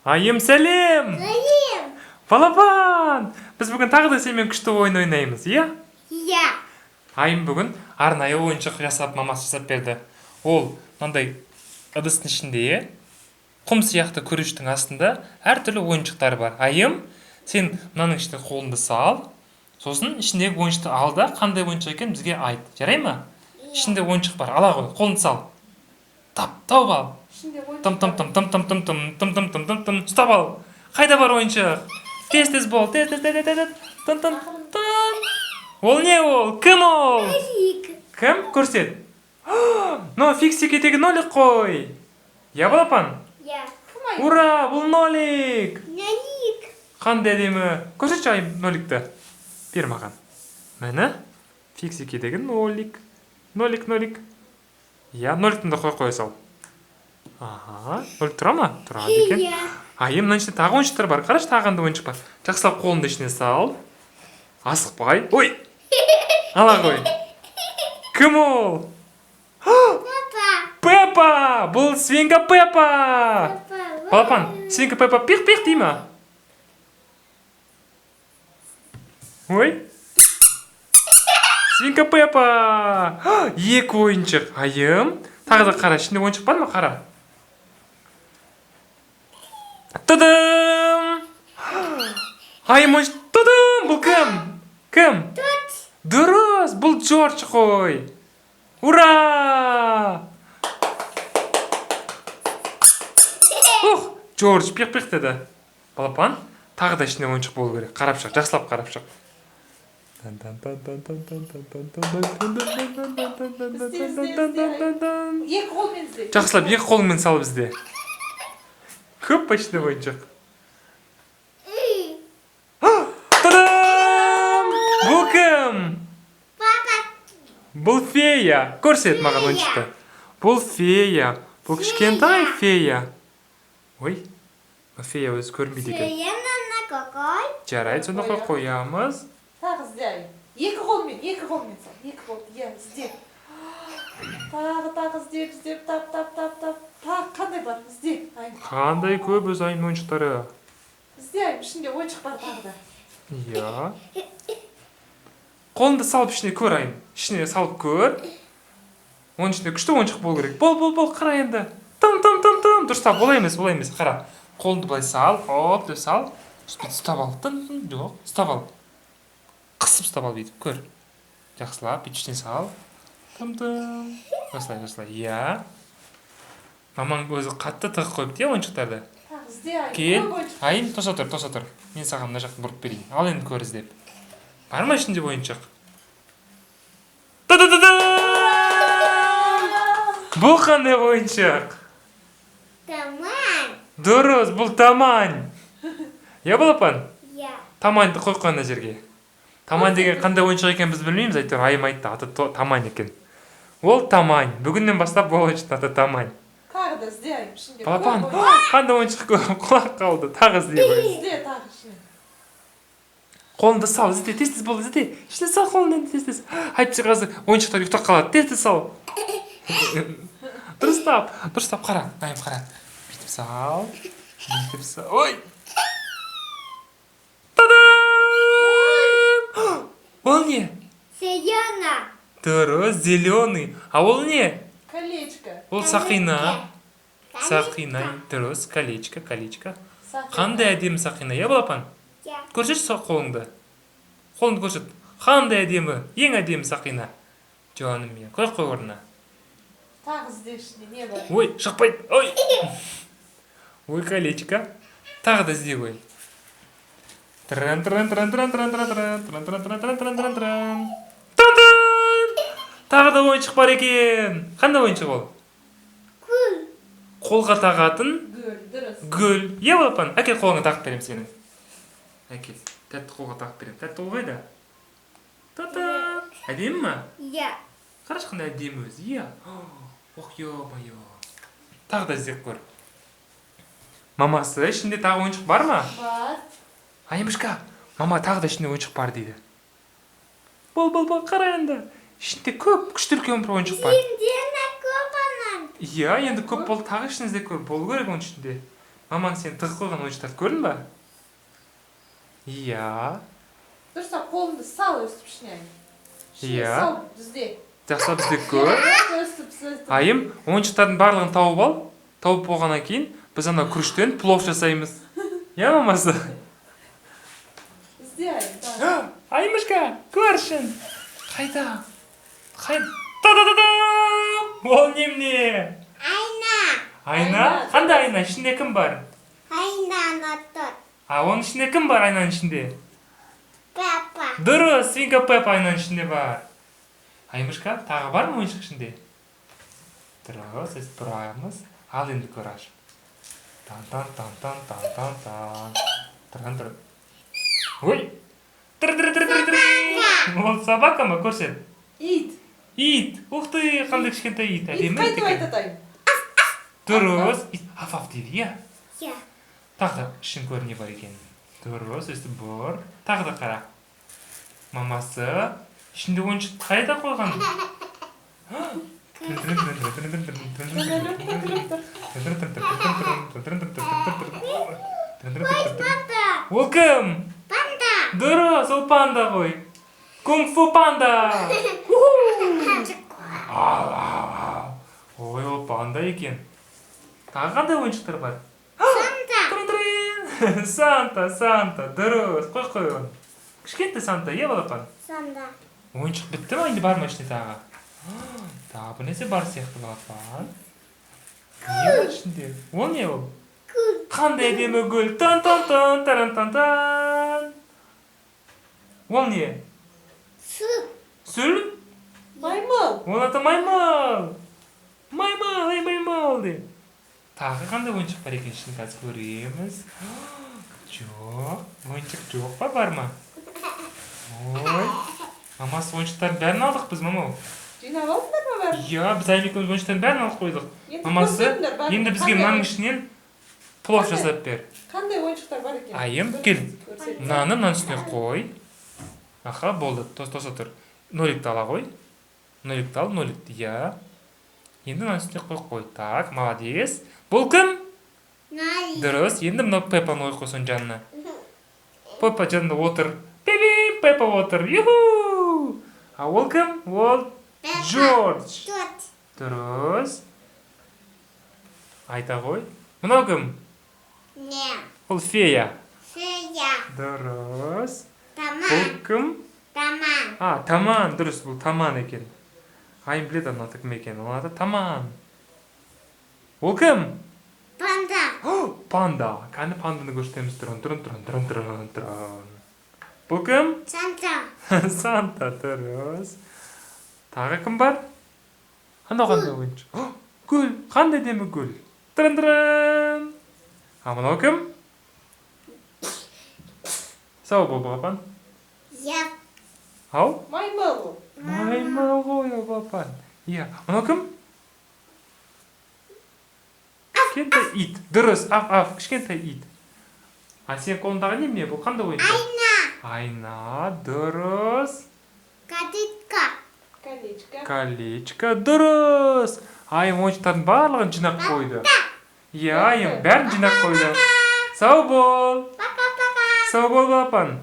Айым, сәлем! Сәлем! Балапан! Біз бүгін тағы да сенімен күшті ойын ойнаймыз, иә? Иә. Айым бүгін арнайы ойыншық жасап, мамасы жасап берді. Ол мынандай ыдыстың ішінде, құм сияқты күріштің астында әртүрлі ойыншықтар бар. Айым, сен мынаның ішіне қолыңды сал, сосын ішіндегі ойыншықты ал да, қандай ойыншық екенін бізге айт. Жарай ма? Ішінде ойыншық бар, ала ғой, қолыңды сал. Тауып ал. Тым ұстап ал. Қайда бар ойыншық? Тез бол. Тез. Ол не ол? Кім ол? Кім? Көрсет. Но фиксик етегі нолик қой. Я балапан? Иә. Ура, бұл нолик. Нолик. Қандай әдемі. Көрсетші Айым ноликті. Бер маған. Мәні? Фиксик етегі нолик. Нолик. Я ноликтің да қоя сал. Ага, нолик тұра ма? Тұрады екен. Айым, мына ішінде тағы ойыншықтар бар. Қарашы, тағы қандай ойыншық бар. Жақсылап қолыңды ішіне сал. Асықпай. Ой! Ала ғой. Кім ол? Пеппа! Бұл свинка Пеппа! Балапан, свинка Пеппа пиқ-пиқ дей ма? Ой! Свинка Пеппа! Екі ойыншық. Айым, тағы да қара. Ішінде ойыншық бар ма? Қара. Тадам! Айым ойыншық. Тадам! Бұл кім? Дұрыс! Бұл Джордж қой. Ура! Джордж пиқ-пиқ деді. Балапан, тағы да ішінде ойыншық болу керек. Қарап шық, жақсылап қарап шық. Жақсылап екі қолыңмен сал бізде. Көп почти ойыншық. Та-дам! Бұл кім? Бұл фея. Көрсет маған ойыншықты. Бұл фея. Бұл кішкентай фея. Ой, фея өзі көрінбейді екен. Феяны қой. Жарайды, сонда қоямыз. Тағы іздей. Екі қолмен сал. Екі қол. Иә, ізде. Тағы іздеп, тап. Тағы қандай бар? Ізде. Қандай көп өз Айым ойыншықтары. Ізде, Айым, ішінде ойыншық бар тағы да. Иә. Қолыңды салып ішіне көр, Айым. Ішіне салып көр. Оның ішінде күшті ойыншық болу керек. Бол, қара енді. Тым. Дұрыстап, олай емес. Қара. Қолыңды былай сал. Оп, деп сал. Ұстап ал. Жоқ, ұстап ал. Қысып ұстап ал бүйтіп, көр. Жақсылап, бүйтіп ішіне сал. Тым. Осылай. Иә. Мамаң өзі қатты тығып қойыпты, иә, ойыншықтарды. Тағы ізде, Айым. Кел. Айым, тоса тұр. Мен саған мына жақты бұрып берейін. Ал енді көр іздеп. Бар ма ішінде ойыншық? Бұл қандай ойыншық? Таман. Дұрыс, бұл тамань. Я, балапан? Иә. Таманьды қойқанда жерге. Тамань деген қандай ойыншық екен біз білмейміз, әйтеуір Айым айтты, аты тамань екен. Ол тамань. Бүгіннен бастап бұл ойыншықтың аты тамань. Тағы да ізде, Айым, ішінде. Балапан, қандай ойыншық құлақ қалды. Тағы ізде ғой. Ізде, тағы ішіне. Қолыңды сал, ізде, тез бол, ізде. Ішіне сал қолыңды, тез. Айтшы қазір ойыншықтар ұйықтап қалады, тез сал. Дұрыстап, қара. Айым, қара. Бүйтіп сал. Ой! Та-дам! Ол не? Зелена. Дұрыс, зеленый. А ол не? Колечко. Ол сақина. Сақина, дұрыс, колечко. Қандай әдемі сақина, я, балапан? Иә. Көрсетші қолыңды. Қолыңды көрсет. Қандай әдемі, ең әдемі сақина. Жаным мен, қой орнына. Тағы ізде ішінде, не бар? Ой, шықпайды. Ой, колечко. Тағы да ізде ғой. Тағы да ойыншық бар екен. Қандай ойыншық ол? Гүл. Қолға тағатын Дұрыс. гүл. Е, балапан, әкел қолыңа тағып берем сенің. Әкел, тәтті қолға тағып берем. Тәтті қол қайда? Та-та. Әдемі ма? Иә. Қарашы қандай әдемі өзі, иә. Ох, ё-моё. Тағы да іздеп көр. Мамасы, ішінде тағы ойыншық бар ма? Бар. Айымышқа, мама тағы да ішінде ойыншық бар дейді. Бол, қара енді. Ішінде көп күшті үлкен бір ойыншық бар. Сенден көп анам. Иә, енді көп болды, тағы ішіңізде көп болу керек оның ішінде. мамаң сен тығып қойған ойыншықтарды көрдің ба? Иә. Дұрыстап қолыңды сал өстіп ішіне. Иә. Сал бізде. Жақсылап іздеп көр. Өстіп. Айым, ойыншықтардың барлығын тауып ал. Тауып болғаннан кейін біз ана күріштен плов жасаймыз. Иә, мамасы? Ізде айым. Айымышка, көршін. Қайда? Та-да-да-дам! Ол немне? Айна. Айна? Қандай айна? Ішінде кім бар? Айна тұр. Оның ішінде кім бар айнаның ішінде? Папа. Дұрыс, свинка Пеппа айнаның ішінде бар. Айымышка, тағы бар ма ойыншық ішінде? Дұрыс, біз бұраймыз. Ал енді көраш. Тан-тан-тан-тан-тан-тан-тан. Тұрған. Ой! Тыр-тыр-тыр-тыр-тыр. Ол собака ма? Көрсет. Ит. Ит. Ух ты, қандай кішкентай ит. Ит қайтып айтады айым. Дұрыс. Аф-аф дейді, иә? Иә. Тағы да ішін көр не бар екен. Дұрыс, өстіп бұр. Тағы да қара. Мамасы ішінде ойыншық қайда қойған? Ол кім? Панда. Дұрыс, ол панда ғой. Кунг-фу панда. Ой, ол панда екен. Тағы қандай ойыншықтар бар? Санта. Санта, дұрыс. Қой оны. Кішкентай Санта, е балапан? Санта. Ойыншық бітті ма? Енді бар ма ішінде тағы? Тағы бір нәрсе бар сияқты балапан. Не бар ішінде? Ол не ол? Гүл. Қандай әдемі гүл. Тан-тан-тан, таран-тан-тан. Ол не? Сүт. Сүл? Маймыл. Ол аты маймыл. Маймыл де. Тағы қандай ойыншық бар екен ішін қазір көреміз. Жоқ, ойыншық жоқ па, бар ма? Ой, мамасы ойыншықтардың бәрін алдық біз, мамау. Жинап алдыңдар ма бәрін? Иә, біз айым екеуміз ойыншықтардың бәрін алып қойдық. Енді Мамасы көрсетіңдер, бәрін. енді бізге Қандай мынаның ішінен плов жасап бер. Қандай ойыншықтар бар екен? Айым, кел. Көрсет. Мынаны мынаның үстіне қой. Аха, болды, тоса тұр. Ноликті ала қой. Ноликті ал, ноликті, иә. Енді мынаның үстіне қой. Так, молодец. Бұл кім? Нари. Дұрыс, енді мынау Пеппаны ой қойсын жанына. Пеппа жанында отыр. Пеппа отыр. Юху! А ол кім? Ол Джордж. Тот. Дұрыс. Айта ғой. Мынау кім? Не. Ол фея. Фея. Дұрыс. Бұл Таман. кім? Таман. Таман. Дұрыс, бұл Таман екен. Айым біледі ана кім екен. Ол аты Таман. Ол кім? Панда. Панда. Қане панданы көрсетеміз. Тұрын. Бұл кім? Санта. Санта, дұрыс. Тағы кім бар? Анау қандай ойыншы? Гүл. Қандай демі гүл? Тұрын. А мынау кім? Сау бол, балапан. Я. Ау? Маймыл. Маймыл ғой, балапан. Иә. Мынау кім? Кішкентай ит. Дұрыс, аф, кішкентай ит. А сен қолындағы неме? Бұл қандай ойыншы? Айна. Айна, дұрыс. Кадитка. Колечко, дұрыс. Айым ойыншықтардың барлығын жинап қойды. Иә, айым бәрін жинап қойды. Сау бол. Пока-пока. Сау бол, балапан.